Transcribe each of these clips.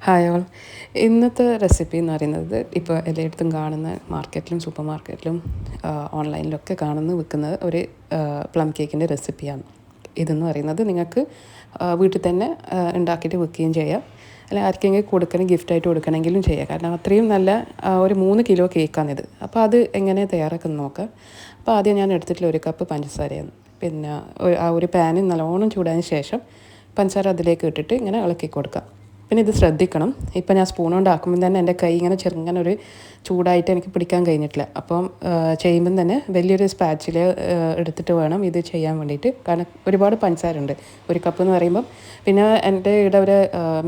Hi all. ഇന്നത്തെ recipe എന്ന് പറയുന്നത് ഇപ്പോൾ എല്ലായിടത്തും കാണുന്ന മാർക്കറ്റിലും സൂപ്പർ മാർക്കറ്റിലും ഓൺലൈനിലൊക്കെ കാണുന്ന വിൽക്കുന്ന ഒരു പ്ലം കേക്കിൻ്റെ റെസിപ്പിയാണ്. ഇതെന്ന് പറയുന്നത് നിങ്ങൾക്ക് വീട്ടിൽ തന്നെ ഉണ്ടാക്കിയിട്ട് വിൽക്കുകയും ചെയ്യാം, അല്ലെങ്കിൽ ആർക്കെങ്കിലും കൊടുക്കണം, ഗിഫ്റ്റായിട്ട് കൊടുക്കണമെങ്കിലും ചെയ്യാം. കാരണം അത്രയും നല്ല ഒരു 3 കിലോ കേക്കാണിത്. അപ്പോൾ അത് എങ്ങനെ തയ്യാറാക്കുന്നത് നോക്കാം. അപ്പോൾ ആദ്യം ഞാൻ എടുത്തിട്ടുള്ള 1 കപ്പ് പഞ്ചസാരയാണ്. പിന്നെ ആ ഒരു പാനിൽ നല്ലോണം ചൂടായതിന് ശേഷം പഞ്ചസാര അതിലേക്ക് ഇട്ടിട്ട് ഇങ്ങനെ ഇളക്കി കൊടുക്കാം. പിന്നെ ഇത് ശ്രദ്ധിക്കണം, ഇപ്പം ഞാൻ സ്പൂൺ കൊണ്ട് ആക്കുമ്പോൾ തന്നെ എൻ്റെ കൈ ഇങ്ങനെ ചെറുങ്ങനെ ഒരു ചൂടായിട്ട് എനിക്ക് പിടിക്കാൻ കഴിഞ്ഞിട്ടില്ല. അപ്പം ചെയ്യുമ്പം തന്നെ വലിയൊരു സ്പാച്ചിൽ എടുത്തിട്ട് വേണം ഇത് ചെയ്യാൻ വേണ്ടിയിട്ട്. കാരണം ഒരുപാട് പഞ്ചസാര ഉണ്ട് 1 കപ്പ് എന്ന് പറയുമ്പം. പിന്നെ എൻ്റെ ഇവിടെ ഒരു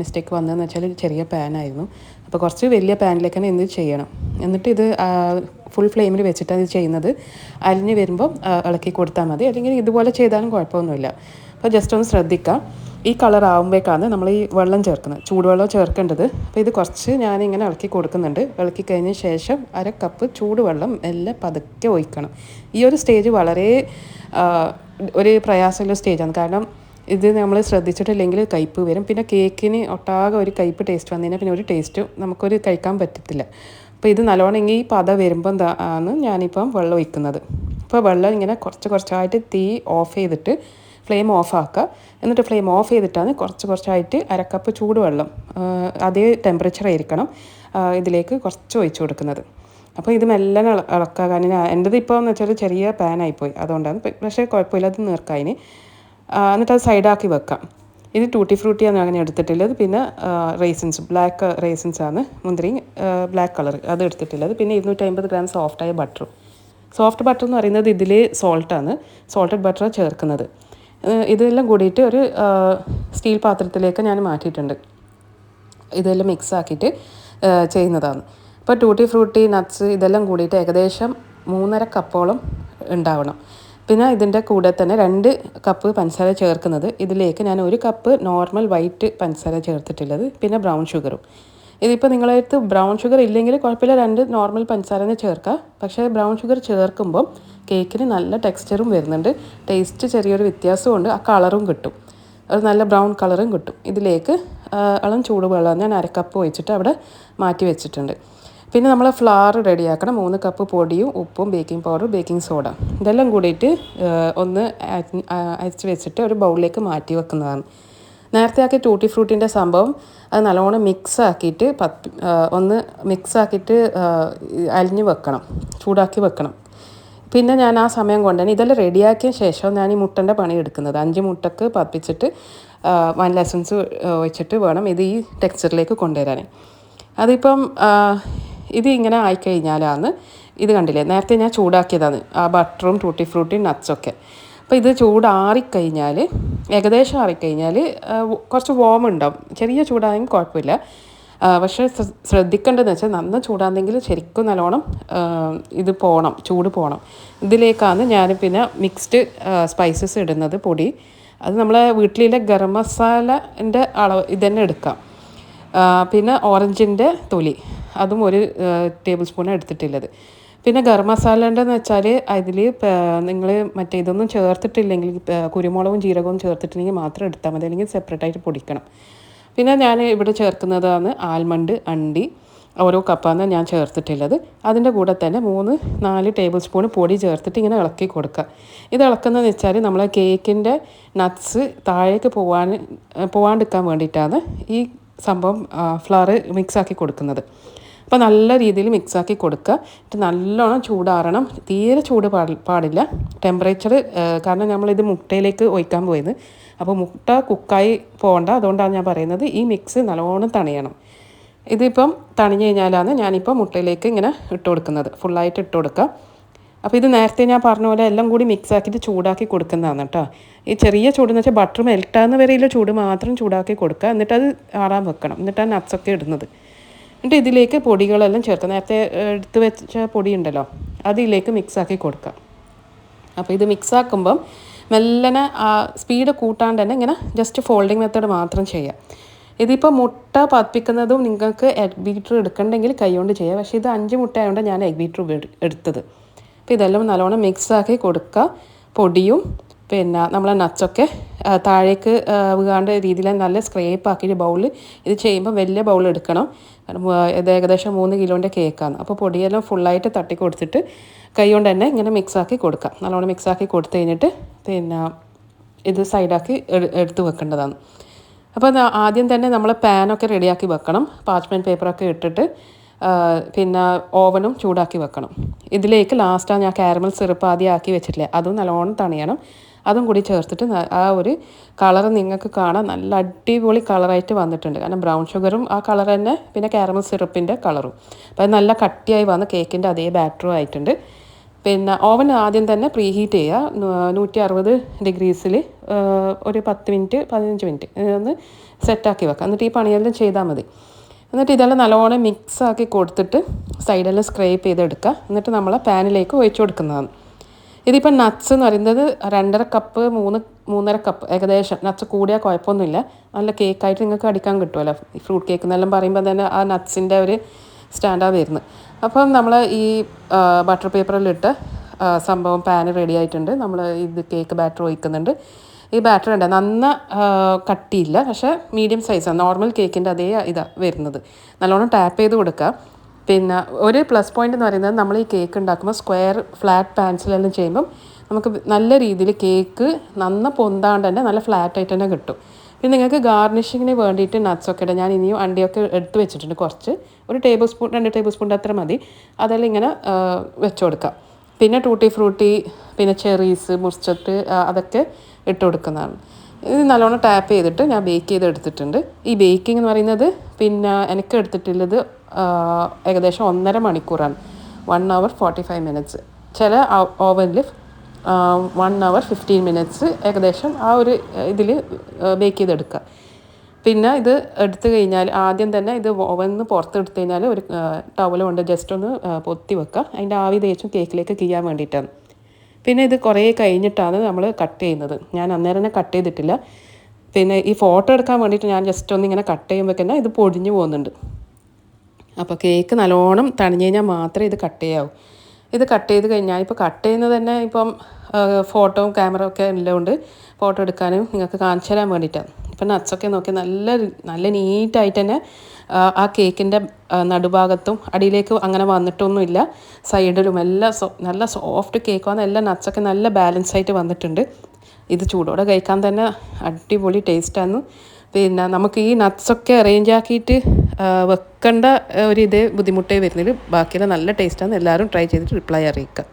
മിസ്റ്റേക്ക് വന്നതെന്ന് വെച്ചാൽ ചെറിയ പാനായിരുന്നു. അപ്പോൾ കുറച്ച് വലിയ പാനിലേക്കാണ് ഇത് ചെയ്യണം. എന്നിട്ട് ഇത് ഫുൾ ഫ്ലെയിമിൽ വെച്ചിട്ടാണ് ഇത് ചെയ്യുന്നത്. അലിഞ്ഞ് വരുമ്പം ഇളക്കി കൊടുത്താൽ മതി, അല്ലെങ്കിൽ ഇതുപോലെ ചെയ്താലും കുഴപ്പമൊന്നുമില്ല. അപ്പോൾ ജസ്റ്റ് ഒന്ന് ശ്രദ്ധിക്കാം. ഈ കളർ ആകുമ്പോഴേക്കാണ് നമ്മൾ ഈ വെള്ളം ചേർക്കുന്നത്, ചൂടുവെള്ളം ചേർക്കേണ്ടത്. അപ്പോൾ ഇത് കുറച്ച് ഞാനിങ്ങനെ ഇളക്കി കൊടുക്കുന്നുണ്ട്. ഇളക്കി കഴിഞ്ഞ ശേഷം 1/2 കപ്പ് ചൂടുവെള്ളം എല്ലാം പതുക്കെ ഒഴിക്കണം. ഈ ഒരു സ്റ്റേജ് വളരെ ഒരു പ്രയാസമുള്ള സ്റ്റേജാണ്. കാരണം ഇത് നമ്മൾ ശ്രദ്ധിച്ചിട്ടില്ലെങ്കിൽ കയ്പ്പ് വരും. പിന്നെ കേക്കിന് ഒട്ടാകെ ഒരു കയ്പ്പ് ടേസ്റ്റ് വന്നു കഴിഞ്ഞാൽ പിന്നെ ഒരു ടേസ്റ്റും നമുക്കൊരു കഴിക്കാൻ പറ്റത്തില്ല. അപ്പോൾ ഇത് നല്ലോണം ഈ പത വരുമ്പം ആണ് ഞാനിപ്പം വെള്ളം ഒഴിക്കുന്നത്. അപ്പോൾ വെള്ളം ഇങ്ങനെ കുറച്ചായിട്ട് തീ ഓഫ് ചെയ്തിട്ട് ഫ്ലെയിം ഓഫ് ആക്കുക. എന്നിട്ട് ഫ്ലെയിം ഓഫ് ചെയ്തിട്ടാണ് കുറച്ചായിട്ട് 1/2 കപ്പ് ചൂടുവെള്ളം അതേ ടെമ്പറേച്ചർ ആയിരിക്കണം ഇതിലേക്ക് കുറച്ച് ഒഴിച്ചു കൊടുക്കുന്നത്. അപ്പോൾ ഇത് മെല്ലെ ഇളക്കുക. കാരണം എൻ്റെത് ഇപ്പോൾ എന്ന് വെച്ചാൽ ചെറിയ പാനായിപ്പോയി, അതുകൊണ്ടാണ്. പക്ഷേ കുഴപ്പമില്ല, അത് നീർക്കായിന്. എന്നിട്ട് അത് സൈഡാക്കി വെക്കാം. ഇത് ടൂട്ടി ഫ്രൂട്ടിയാണ് അങ്ങനെ എടുത്തിട്ടുള്ളത്. പിന്നെ റേസിൻസ്, ബ്ലാക്ക് റേസിൻസാണ്, മുന്തിരി ബ്ലാക്ക് കളർ, അത് എടുത്തിട്ടുള്ളത്. പിന്നെ 250 ഗ്രാം സോഫ്റ്റായ ബട്ടറും. സോഫ്റ്റ് ബട്ടർ എന്ന് പറയുന്നത് ഇതിൽ സോൾട്ടാണ്, സോൾട്ടഡ് ബട്ടർ ചേർക്കുന്നത്. ഇതെല്ലാം കൂടിയിട്ട് ഒരു സ്റ്റീൽ പാത്രത്തിലേക്ക് ഞാൻ മാറ്റിയിട്ടുണ്ട്. ഇതെല്ലാം മിക്സ് ആക്കിയിട്ട് ചെയ്യുന്നതാണ്. ഇപ്പോൾ ടൂട്ടി ഫ്രൂട്ടി, നട്ട്സ് ഇതെല്ലാം കൂടിയിട്ട് ഏകദേശം 3.5 കപ്പോളം ഉണ്ടാവണം. പിന്നെ ഇതിൻ്റെ കൂടെ തന്നെ 2 കപ്പ് പഞ്ചസാര ചേർക്കുന്നത്. ഇതിലേക്ക് ഞാൻ 1 കപ്പ് നോർമൽ വൈറ്റ് പഞ്ചസാര ചേർത്തിട്ടുള്ളത്, പിന്നെ ബ്രൗൺ ഷുഗറും. ഇതിപ്പോൾ നിങ്ങളടുത്ത് ബ്രൗൺ ഷുഗർ ഇല്ലെങ്കിൽ കുഴപ്പമില്ല, 2 നോർമൽ പഞ്ചസാരനെ ചേർക്കുക. പക്ഷേ ബ്രൗൺ ഷുഗർ ചേർക്കുമ്പം കേക്കിന് നല്ല ടെക്സ്ചറും വരുന്നുണ്ട്, ടേസ്റ്റ് ചെറിയൊരു വ്യത്യാസമുണ്ട്, ആ കളറും കിട്ടും, ഒരു നല്ല ബ്രൗൺ കളറും കിട്ടും. ഇതിലേക്ക് ഇളം ചൂടുവെള്ളം ഞാൻ 1/2 കപ്പ് ഒഴിച്ചിട്ട് അവിടെ മാറ്റി വെച്ചിട്ടുണ്ട്. പിന്നെ നമ്മൾ ഫ്ലവർ റെഡിയാക്കണം. 3 കപ്പ് പൊടിയും ഉപ്പും ബേക്കിംഗ് പൗഡർ, ബേക്കിംഗ് സോഡ ഇതെല്ലാം കൂടിയിട്ട് ഒന്ന് അരച്ച് വെച്ചിട്ട് ഒരു ബൗളിലേക്ക് മാറ്റി വെക്കുന്നതാണ്. നേരത്തെ ആക്കി ടൂട്ടി ഫ്രൂട്ടിൻ്റെ സംഭവം അത് നല്ലോണം മിക്സാക്കിയിട്ട് ഒന്ന് മിക്സാക്കിയിട്ട് അലിഞ്ഞ് വെക്കണം, ചൂടാക്കി വെക്കണം. പിന്നെ ഞാൻ ആ സമയം കൊണ്ട് തന്നെ ഇതെല്ലാം റെഡിയാക്കിയ ശേഷം ഞാൻ ഈ മുട്ടൻ്റെ പണി എടുക്കുന്നത്. 5 മുട്ടക്ക് പതിപ്പിച്ചിട്ട് വനില എസൻസ് ഒഴിച്ചിട്ട് വേണം ഇത് ഈ ടെക്സ്ചറിലേക്ക് കൊണ്ടുവരാൻ. അതിപ്പം ഇത് ഇങ്ങനെ ആയിക്കഴിഞ്ഞാലാണ്, ഇത് കണ്ടില്ലേ, നേരത്തെ ഞാൻ ചൂടാക്കിയതാണ് ആ ബട്ടറും ടൂട്ടി ഫ്രൂട്ടിയും നട്ട്സൊക്കെ. അപ്പോൾ ഇത് ചൂടാറിക്കഴിഞ്ഞാൽ, ഏകദേശം ആറിക്കഴിഞ്ഞാൽ കുറച്ച് വോം ഉണ്ടാവും. ചെറിയ ചൂടായെങ്കിൽ കുഴപ്പമില്ല. പക്ഷേ ശ്രദ്ധിക്കേണ്ടതെന്ന് വെച്ചാൽ നന്ന ചൂടാണെങ്കിൽ ശരിക്കും നല്ലോണം ഇത് പോകണം, ചൂട് പോകണം. ഇതിലേക്കാണ് ഞാൻ പിന്നെ മിക്സ്ഡ് സ്പൈസസ് ഇടുന്നത്, പൊടി. അത് നമ്മളെ വീട്ടിലെ ഗരം മസാലൻ്റെ അളവ് ഇതന്നെ എടുക്കാം. പിന്നെ ഓറഞ്ചിൻ്റെ തൊലി അതും 1 ടേബിൾ സ്പൂൺ എടുത്തിട്ടുള്ളത്. പിന്നെ ഗരം മസാലേൻ്റെന്ന് വെച്ചാൽ അതിൽ നിങ്ങൾ മറ്റേ ഇതൊന്നും ചേർത്തിട്ടില്ലെങ്കിൽ, കുരുമുളകും ജീരകവും ചേർത്തിട്ടുണ്ടെങ്കിൽ മാത്രം എടുത്താൽ മതി, അല്ലെങ്കിൽ സെപ്പറേറ്റായിട്ട് പൊടിക്കണം. പിന്നെ ഞാൻ ഇവിടെ ചേർക്കുന്നതാണ് ആൽമണ്ട്, അണ്ടി, ഓരോ കപ്പാണ് ഞാൻ ചേർത്തിട്ടുള്ളത്. അതിൻ്റെ കൂടെ തന്നെ 3-4 ടേബിൾ സ്പൂൺ പൊടി ചേർത്തിട്ട് ഇങ്ങനെ ഇളക്കി കൊടുക്കുക. ഇത് ഇളക്കുന്നതെന്ന് വെച്ചാൽ നമ്മളെ കേക്കിൻ്റെ നട്ട്സ് താഴേക്ക് പോകാണ്ടിരിക്കാൻ വേണ്ടിയിട്ടാണ് ഈ സംഭവം ഫ്ലവർ മിക്സാക്കി കൊടുക്കുന്നത്. അപ്പോൾ നല്ല രീതിയിൽ മിക്സാക്കി കൊടുക്കുക. എന്നിട്ട് നല്ലോണം ചൂടാറണം, തീരെ ചൂട് പാടില്ല. ടെമ്പറേച്ചർ, കാരണം നമ്മളിത് മുട്ടയിലേക്ക് ഒഴിക്കാൻ പോയത്, അപ്പോൾ മുട്ട കുക്കായി പോകണ്ട, അതുകൊണ്ടാണ് ഞാൻ പറയുന്നത് ഈ മിക്സ് നല്ലോണം തണിയണം. ഇതിപ്പം തണിഞ്ഞ് കഴിഞ്ഞാലാണ് ഞാനിപ്പോൾ മുട്ടയിലേക്ക് ഇങ്ങനെ ഇട്ട് കൊടുക്കുന്നത്, ഫുള്ളായിട്ട് ഇട്ട് കൊടുക്കുക. അപ്പോൾ ഇത് നേരത്തെ ഞാൻ പറഞ്ഞ പോലെ എല്ലാം കൂടി മിക്സ് ആക്കിയിട്ട് ചൂടാക്കി കൊടുക്കുന്നതാണ് കേട്ടോ. ഈ ചെറിയ ചൂടെന്ന് വെച്ചാൽ ബട്ടർ മെൽറ്റാകുന്ന വരെയുള്ള ചൂട് മാത്രം ചൂടാക്കി കൊടുക്കുക. എന്നിട്ടത് ആറാൻ വെക്കണം. എന്നിട്ടാണ് നട്ട്സൊക്കെ ഇടുന്നത്. എന്നിട്ട് ഇതിലേക്ക് പൊടികളെല്ലാം ചേർക്കുക. നേരത്തെ എടുത്ത് വെച്ച പൊടി ഉണ്ടല്ലോ, അതിലേക്ക് മിക്സാക്കി കൊടുക്കുക. അപ്പോൾ ഇത് മിക്സാക്കുമ്പം മെല്ലനെ സ്പീഡ് കൂട്ടാണ്ട് തന്നെ ഇങ്ങനെ ജസ്റ്റ് ഫോൾഡിങ് മെത്തേഡ് മാത്രം ചെയ്യുക. ഇതിപ്പോൾ മുട്ട പതിപ്പിക്കുന്നതും നിങ്ങൾക്ക് എഗ് ബീറ്റർ എടുക്കണമെങ്കിൽ കൈകൊണ്ട് ചെയ്യുക. പക്ഷേ ഇത് 5 മുട്ട ആയതുകൊണ്ട് ഞാൻ എഗ് ബീറ്റർ എടുത്തത്. അപ്പോൾ ഇതെല്ലാം നല്ലോണം മിക്സാക്കി കൊടുക്കുക, പൊടിയും പിന്നെ നമ്മളെ നട്ട്സൊക്കെ താഴേക്ക് വീഴാണ്ട രീതിയിൽ നല്ല സ്ക്രേപ്പ് ആക്കിയിട്ട് ബൗൾ ഇത് ചെയ്യുമ്പോൾ വലിയ ബൗൾ എടുക്കണം. കാരണം ഇത് ഏകദേശം 3 കിലോൻ്റെ കേക്കാണ്. അപ്പോൾ പൊടിയെല്ലാം ഫുള്ളായിട്ട് തട്ടി കൊടുത്തിട്ട് കൈ കൊണ്ട് തന്നെ ഇങ്ങനെ മിക്സാക്കി കൊടുക്കാം. നല്ലോണം മിക്സാക്കി കൊടുത്തു കഴിഞ്ഞിട്ട് പിന്നെ ഇത് സൈഡാക്കി എടുത്ത് വെക്കേണ്ടതാണ്. അപ്പോൾ ആദ്യം തന്നെ നമ്മൾ പാനൊക്കെ റെഡിയാക്കി വെക്കണം. പാർച്ച്മെൻറ്റ് പേപ്പറൊക്കെ ഇട്ടിട്ട് പിന്നെ ഓവനും ചൂടാക്കി വെക്കണം. ഇതിലേക്ക് ലാസ്റ്റാണ് ഞാൻ കാരമൽ സിറപ്പ് ആദ്യം ആക്കി വെച്ചിട്ടില്ലേ, അതും നല്ലോണം തണിയണം. അതും കൂടി ചേർത്തിട്ട് ആ ഒരു കളർ നിങ്ങൾക്ക് കാണാൻ നല്ല അടിപൊളി കളറായിട്ട് വന്നിട്ടുണ്ട്. കാരണം ബ്രൗൺ ഷുഗറും ആ കളർ തന്നെ, പിന്നെ കാരമൽ സിറപ്പിൻ്റെ കളറും. അപ്പോൾ അത് നല്ല കട്ടിയായി വന്ന് കേക്കിൻ്റെ അതേ ബാറ്ററും ആയിട്ടുണ്ട്. പിന്നെ ഓവൻ ആദ്യം തന്നെ പ്രീ ഹീറ്റ് ചെയ്യുക. 160 ഡിഗ്രീസിൽ ഒരു 10 മിനിറ്റ് 15 മിനിറ്റ് ഒന്ന് സെറ്റാക്കി വെക്കുക. എന്നിട്ട് ഈ പണിയെല്ലാം ചെയ്താൽ മതി. എന്നിട്ട് ഇതെല്ലാം നല്ലോണം മിക്സാക്കി കൊടുത്തിട്ട് സൈഡെല്ലാം സ്ക്രേപ്പ് ചെയ്തെടുക്കുക. എന്നിട്ട് നമ്മൾ പാനിലേക്ക് ഒഴിച്ചു കൊടുക്കുന്നതാണ്. ഇതിപ്പോൾ നട്ട്സ് എന്ന് പറയുന്നത് 2.5 കപ്പ് 3.5 കപ്പ് ഏകദേശം. നട്ട്സ് കൂടിയാൽ കുഴപ്പമൊന്നുമില്ല. നല്ല കേക്കായിട്ട് നിങ്ങൾക്ക് അടിക്കാൻ കിട്ടുമല്ലോ. ഈ ഫ്രൂട്ട് കേക്ക് എന്നെല്ലാം പറയുമ്പോൾ തന്നെ ആ നട്ട്സിൻ്റെ ഒരു സ്റ്റാൻഡാണ് വരുന്നത്. അപ്പം നമ്മൾ ഈ ബട്ടർ പേപ്പറിലിട്ട് സംഭവം പാന് റെഡി ആയിട്ടുണ്ട്. നമ്മൾ ഇത് കേക്ക് ബാറ്റർ ഒഴിക്കുന്നുണ്ട്. ഈ ബാറ്റർ ഉണ്ട് നന്ന കട്ടിയില്ല, പക്ഷേ മീഡിയം സൈസാണ്. നോർമൽ കേക്കിൻ്റെ അതേ ഇതാണ് വരുന്നത്. നല്ലോണം ടാപ്പ് ചെയ്ത് കൊടുക്കുക. പിന്നെ ഒരു പ്ലസ് പോയിൻ്റ് എന്ന് പറയുന്നത് നമ്മൾ ഈ കേക്ക് ഉണ്ടാക്കുമ്പോൾ സ്ക്വയർ ഫ്ലാറ്റ് പാൻസിലെല്ലാം ചെയ്യുമ്പം നമുക്ക് നല്ല രീതിയിൽ കേക്ക് നന്ന പൊന്താണ്ട് തന്നെ നല്ല ഫ്ലാറ്റായിട്ട് തന്നെ കിട്ടും. പിന്നെ നിങ്ങൾക്ക് ഗാർണിഷിങ്ങിന് വേണ്ടിയിട്ട് നട്ട്സൊക്കെ ഇടാം. ഞാൻ ഇനിയും അണ്ടിയൊക്കെ എടുത്ത് വെച്ചിട്ടുണ്ട് കുറച്ച്. ഒരു 2 ടേബിൾ സ്പൂൺ അത്ര മതി. അതെല്ലാം ഇങ്ങനെ വെച്ച് കൊടുക്കാം. പിന്നെ ടൂട്ടി ഫ്രൂട്ടി, പിന്നെ ചെറീസ് മുറിച്ചിട്ട് അതൊക്കെ ഇട്ട് കൊടുക്കുന്നതാണ്. ഇത് നല്ലോണം ടാപ്പ് ചെയ്തിട്ട് ഞാൻ ബേക്ക് ചെയ്ത് എടുത്തിട്ടുണ്ട്. ഈ ബേക്കിംഗ് എന്ന് പറയുന്നത് പിന്നെ എനിക്ക് എടുത്തിട്ടുള്ളത് ഏകദേശം 1.5 മണിക്കൂറാണ്. 1 hour 45 minutes. ചില ഓവനിൽ 1 hour 15 minutes ഏകദേശം ആ ഒരു ഇതിൽ ബേക്ക് ചെയ്തെടുക്കുക. പിന്നെ ഇത് എടുത്തു കഴിഞ്ഞാൽ ആദ്യം തന്നെ ഇത് ഓവനിൽ നിന്ന് പുറത്തെടുത്തു കഴിഞ്ഞാൽ ഒരു ടവൽ കൊണ്ട് ജസ്റ്റ് ഒന്ന് പൊത്തി വെക്കുക. അതിൻ്റെ ആവി തേച്ചും കേക്കിലേക്ക് ചെയ്യാൻ വേണ്ടിയിട്ടാണ്. പിന്നെ ഇത് കുറേ കഴിഞ്ഞിട്ടാണ് നമ്മൾ കട്ട് ചെയ്യുന്നത്. ഞാൻ അന്നേരം തന്നെ കട്ട് ചെയ്തിട്ടില്ല. പിന്നെ ഈ ഫോട്ടോ എടുക്കാൻ വേണ്ടിയിട്ട് ഞാൻ ജസ്റ്റ് ഒന്ന് ഇങ്ങനെ കട്ട് ചെയ്യുമ്പോൾ തന്നെ ഇത് പൊടിഞ്ഞു പോകുന്നുണ്ട്. അപ്പോൾ കേക്ക് നല്ലോണം തണിഞ്ഞ് കഴിഞ്ഞാൽ മാത്രമേ ഇത് കട്ട് ചെയ്യാവൂ. ഇത് കട്ട് ചെയ്ത് കഴിഞ്ഞാൽ ഇപ്പോൾ കട്ട് ചെയ്യുന്നത് തന്നെ ഇപ്പം ഫോട്ടോയും ക്യാമറ ഒക്കെ എല്ലാം ഉണ്ട്. ഫോട്ടോ എടുക്കാനും നിങ്ങൾക്ക് കാണിച്ചു തരാൻ വേണ്ടിയിട്ടാണ്. ഇപ്പം നട്ട്സൊക്കെ നോക്കി നല്ല നീറ്റായിട്ട് തന്നെ ആ കേക്കിൻ്റെ നടുഭാഗത്തും അടിയിലേക്ക് അങ്ങനെ വന്നിട്ടൊന്നുമില്ല. സൈഡിലും എല്ലാം നല്ല സോഫ്റ്റ് കേക്ക് വന്ന് എല്ലാ നട്ട്സൊക്കെ നല്ല ബാലൻസ് ആയിട്ട് വന്നിട്ടുണ്ട്. ഇത് ചൂടോടെ കഴിക്കാൻ തന്നെ അടിപൊളി ടേസ്റ്റാണ്. പിന്നെ നമുക്ക് ഈ നട്ട്സൊക്കെ അറേഞ്ച് ആക്കിയിട്ട് വെക്കേണ്ട ഒരു ഇതേ ബുദ്ധിമുട്ടേ വരുന്നില്ല. ബാക്കിയെല്ലാം നല്ല ടേസ്റ്റാണ്. എല്ലാവരും ട്രൈ ചെയ്തിട്ട് റിപ്ലൈ അറിയിക്കുക.